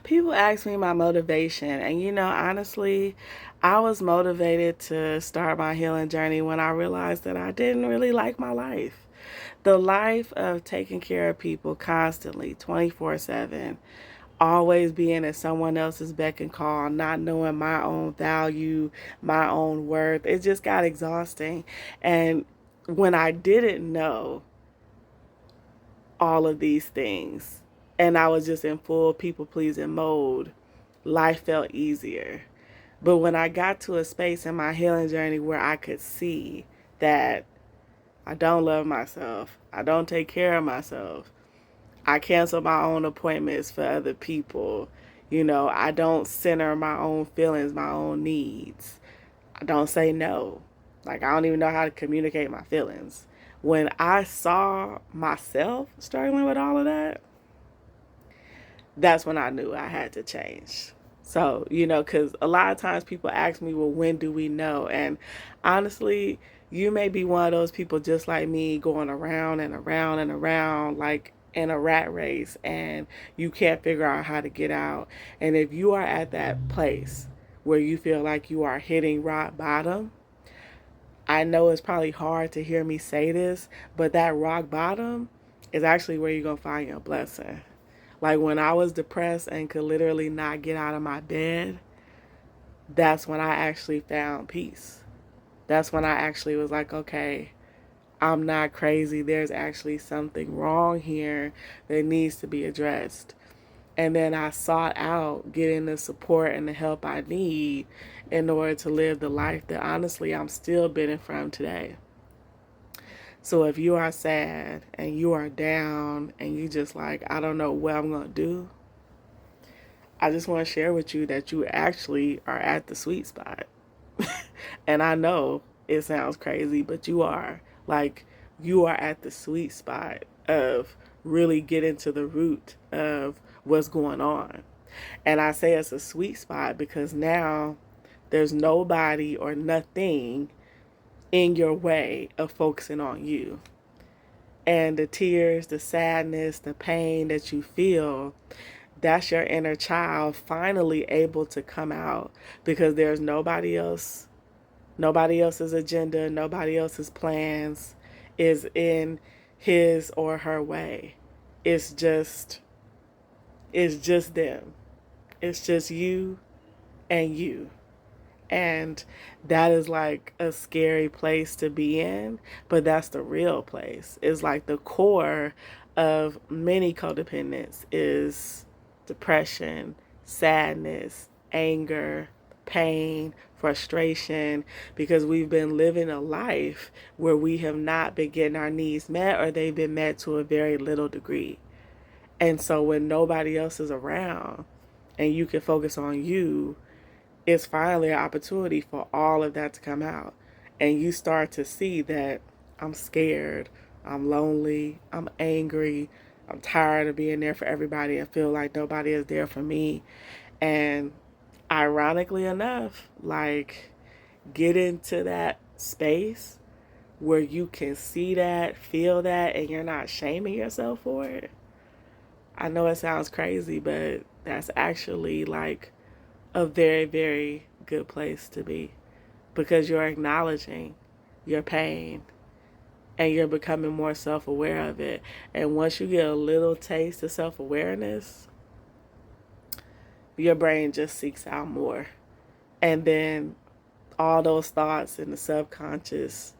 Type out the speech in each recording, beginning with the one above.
People ask me my motivation, and honestly, I was motivated to start my healing journey when I realized that I didn't really like my life. The life of taking care of people constantly, 24/7, always being at someone else's beck and call, not knowing my own value, my own worth. It just got exhausting. And when I didn't know all of these things and I was just in full people pleasing mode, life felt easier. But when I got to a space in my healing journey where I could see that I don't love myself, I don't take care of myself, I cancel my own appointments for other people, I don't center my own feelings, my own needs, I don't say no. Like, I don't even know how to communicate my feelings. When I saw myself struggling with all of that, that's when I knew I had to change. So, because a lot of times people ask me, well, when do we know? And honestly, you may be one of those people just like me going around and around and around like in a rat race, and you can't figure out how to get out. And if you are at that place where you feel like you are hitting rock bottom, I know it's probably hard to hear me say this, but that rock bottom is actually where you're going to find your blessing. Like when I was depressed and could literally not get out of my bed, that's when I actually found peace. That's when I actually was like, okay, I'm not crazy. There's actually something wrong here that needs to be addressed. And then I sought out getting the support and the help I need in order to live the life that honestly I'm still benefiting from today. So if you are sad and you are down and you just like, I don't know what I'm going to do, I just want to share with you that you actually are at the sweet spot. And I know it sounds crazy, but you are. Like, you are at the sweet spot of really getting to the root of what's going on. And I say it's a sweet spot because now there's nobody or nothing in your way of focusing on you. And the tears, the sadness, the pain that you feel, that's your inner child finally able to come out because there's nobody else's agenda, nobody else's plans is in his or her way. It's just it's just them. It's just you and you. And that is like a scary place to be in, but that's the real place. It's like the core of many codependents is depression, sadness, anger, pain, frustration, because we've been living a life where we have not been getting our needs met or they've been met to a very little degree. And so when nobody else is around and you can focus on you, it's finally an opportunity for all of that to come out. And you start to see that I'm scared, I'm lonely, I'm angry, I'm tired of being there for everybody and feel like nobody is there for me. And ironically enough, like, get into that space where you can see that, feel that, and you're not shaming yourself for it. I know it sounds crazy, but that's actually like a very, very good place to be because you're acknowledging your pain and you're becoming more self aware of it. And once you get a little taste of self awareness, your brain just seeks out more. And then all those thoughts in the subconscious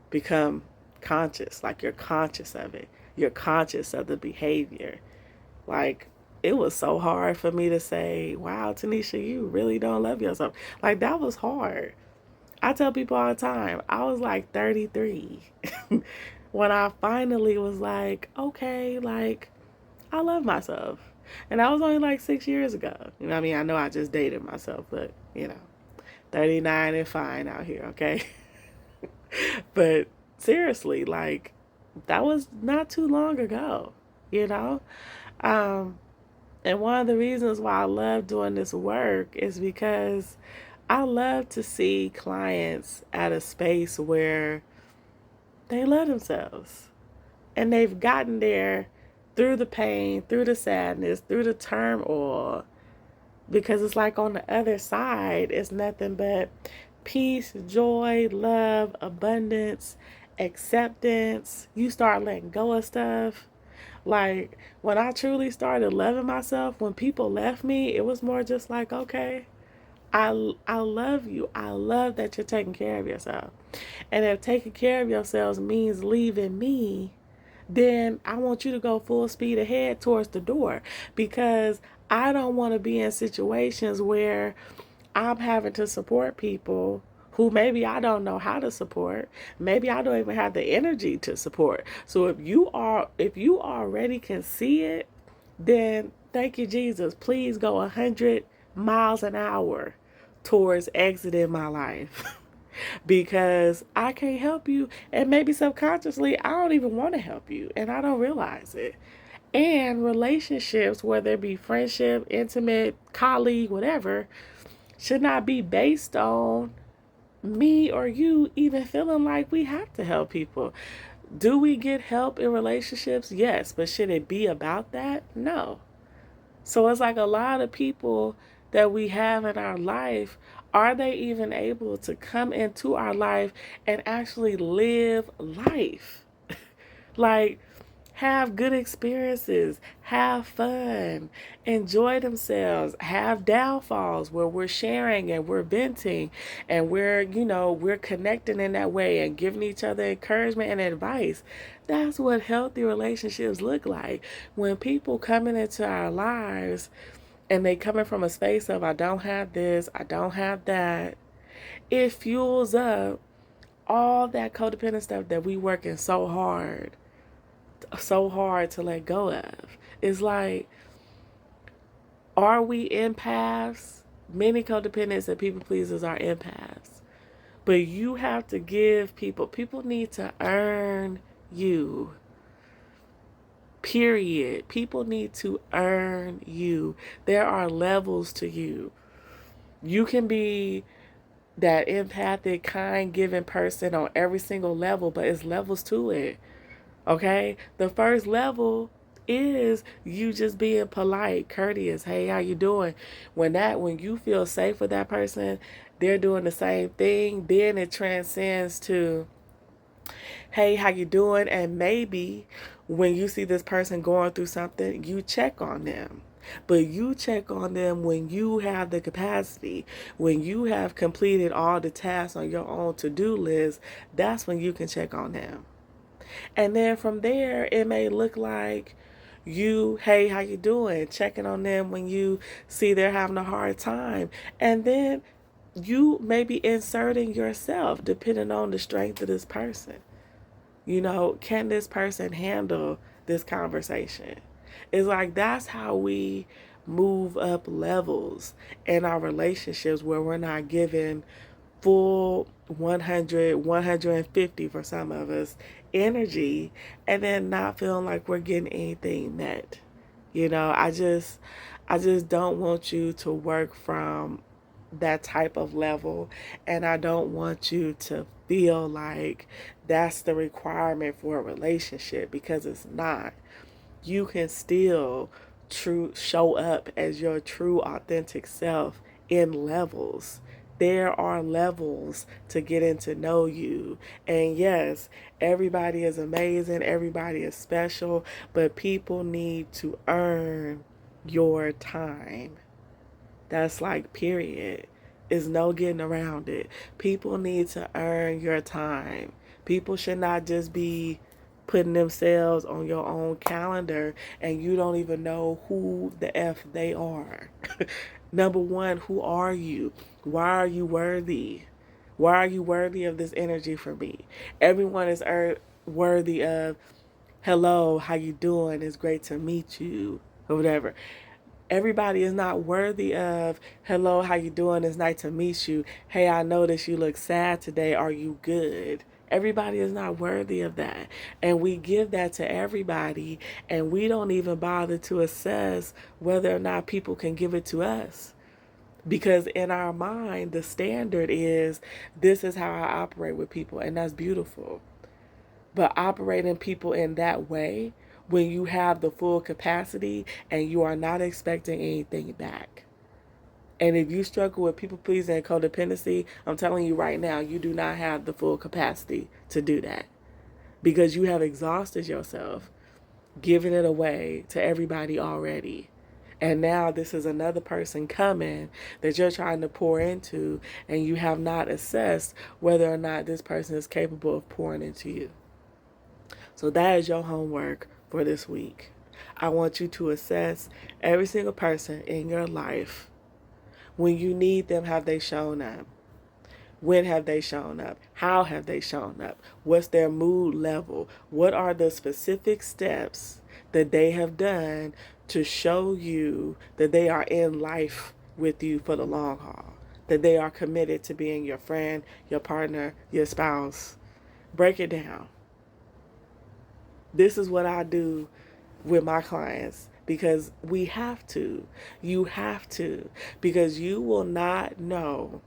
become conscious. Like, you're conscious of it, you're conscious of the behavior. Like, it was so hard for me to say, wow, Tanisha, you really don't love yourself. Like, that was hard. I tell people all the time, I was like 33 when I finally was like, okay, like, I love myself. And that was only like 6 years ago. You know what I mean? I know I just dated myself, but, 39 and fine out here, okay? But seriously, like, that was not too long ago, you know? Um, And one of the reasons why I love doing this work is because I love to see clients at a space where they love themselves and they've gotten there through the pain, through the sadness, through the turmoil. Because it's like on the other side, it's nothing but peace, joy, love, abundance, acceptance. You start letting go of stuff. Like when I truly started loving myself, when people left me, it was more just like, okay, I love you. I love that you're taking care of yourself. And if taking care of yourselves means leaving me, then I want you to go full speed ahead towards the door, because I don't want to be in situations where I'm having to support people who maybe I don't know how to support. Maybe I don't even have the energy to support. So if you already can see it, then thank you, Jesus. Please go 100 miles an hour towards exiting my life. Because I can't help you, and maybe subconsciously I don't even want to help you and I don't realize it. And relationships, whether it be friendship, intimate, colleague, whatever, should not be based on me or you even feeling like we have to help people. Do we get help in relationships? Yes, but should it be about that? No. So it's like a lot of people that we have in our life, are they even able to come into our life and actually live life? Like, have good experiences, have fun, enjoy themselves, have downfalls where we're sharing and we're venting and we're connecting in that way and giving each other encouragement and advice. That's what healthy relationships look like. When people coming into our lives and they coming from a space of, I don't have this, I don't have that, it fuels up all that codependent stuff that we working so hard to let go of. It's like, are we empaths? Many codependents and people pleasers are empaths. But you have to give people need to earn you. Period. People need to earn you. There are levels to you. You can be that empathic, kind, giving person on every single level, but it's levels to it. Okay? The first level is you just being polite, courteous. Hey, how you doing? When you feel safe with that person, they're doing the same thing, then it transcends to, hey, how you doing? And maybe when you see this person going through something, you check on them. But you check on them when you have the capacity, when you have completed all the tasks on your own to-do list. That's when you can check on them. And then from there, it may look like you, hey, how you doing? Checking on them when you see they're having a hard time. And then you may be inserting yourself depending on the strength of this person. Can this person handle this conversation? It's like that's how we move up levels in our relationships, where we're not giving full 100, 150 for some of us energy, and then not feeling like we're getting anything met. I just don't want you to work from that type of level, and I don't want you to feel like that's the requirement for a relationship, because it's not. You can still show up as your true authentic self in levels. There are levels to getting to know you. And yes, everybody is amazing, everybody is special, but people need to earn your time. That's like, period. Is no getting around it. People need to earn your time. People should not just be putting themselves on your own calendar and you don't even know who the F they are. Number one, who are you? Why are you worthy? Why are you worthy of this energy from me? Everyone is worthy of, hello, how you doing? It's great to meet you, or whatever. Everybody is not worthy of, hello, how you doing? It's nice to meet you. Hey, I noticed you look sad today. Are you good? Everybody is not worthy of that. And we give that to everybody, and we don't even bother to assess whether or not people can give it to us. Because in our mind, the standard is, this is how I operate with people, and that's beautiful. But operating people in that way when you have the full capacity and you are not expecting anything back. And if you struggle with people pleasing and codependency, I'm telling you right now, you do not have the full capacity to do that because you have exhausted yourself, giving it away to everybody already. And now this is another person coming that you're trying to pour into, and you have not assessed whether or not this person is capable of pouring into you. So that is your homework for this week. I want you to assess every single person in your life. When you need them, have they shown up? When have they shown up? How have they shown up? What's their mood level? What are the specific steps that they have done to show you that they are in life with you for the long haul? That they are committed to being your friend, your partner, your spouse? Break it down. This is what I do with my clients because we have to. You have to. Because you will not know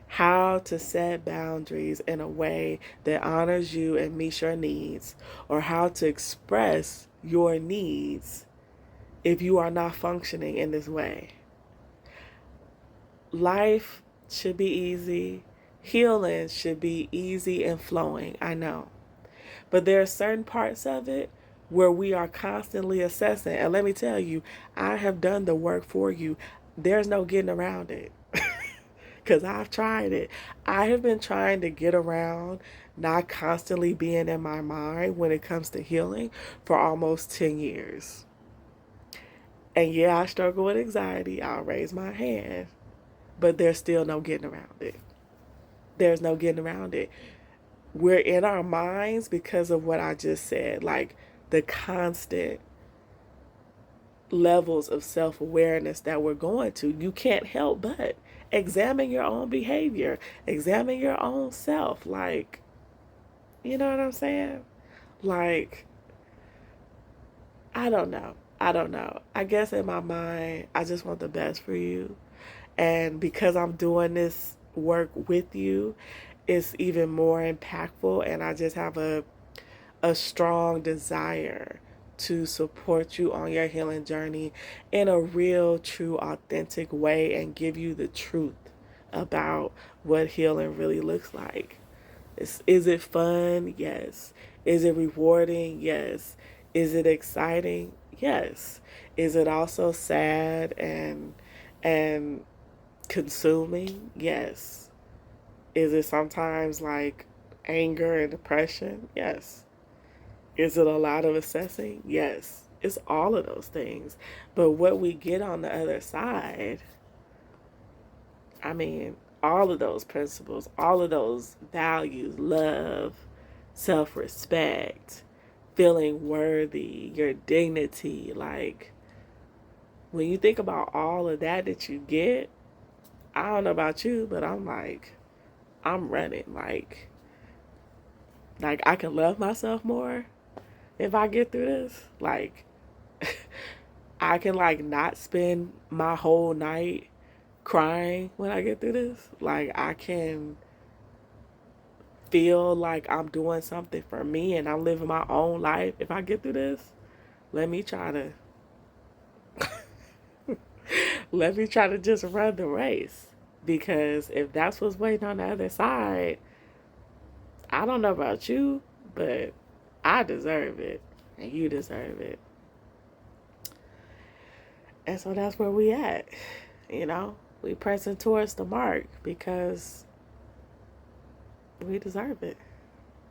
how to set boundaries in a way that honors you and meets your needs, or how to express your needs if you are not functioning in this way. Life should be easy. Healing should be easy and flowing, I know. But there are certain parts of it where we are constantly assessing. And let me tell you, I have done the work for you. There's no getting around it. Because I've tried it. I have been trying to get around not constantly being in my mind when it comes to healing for almost 10 years. And yeah, I struggle with anxiety. I'll raise my hand. But there's still no getting around it. There's no getting around it. We're in our minds because of what I just said, like the constant levels of self-awareness that we're going to. You can't help but examine your own behavior, examine your own self. Like, you know what I'm saying? Like, I don't know. I don't know. I guess in my mind, I just want the best for you. And because I'm doing this work with you, it's even more impactful. And I just have a strong desire to support you on your healing journey in a real, true, authentic way and give you the truth about what healing really looks like. Is it fun? Yes. Is it rewarding? Yes. Is it exciting? Yes. Is it also sad and consuming? Yes. Is it sometimes like anger and depression? Yes. Is it a lot of assessing? Yes. It's all of those things. But what we get on the other side, I mean, all of those principles, all of those values, love, self respect, feeling worthy, your dignity, like when you think about all of that you get, I don't know about you, but I'm like, I'm running. Like I can love myself more if I get through this. Like I can like not spend my whole night crying when I get through this. Like I can feel like I'm doing something for me and I'm living my own life if I get through this. Let me try to let me try to just run the race. Because if that's what's waiting on the other side, I don't know about you, but I deserve it. And you deserve it. And so that's where we at. You know? We pressing towards the mark because we deserve it.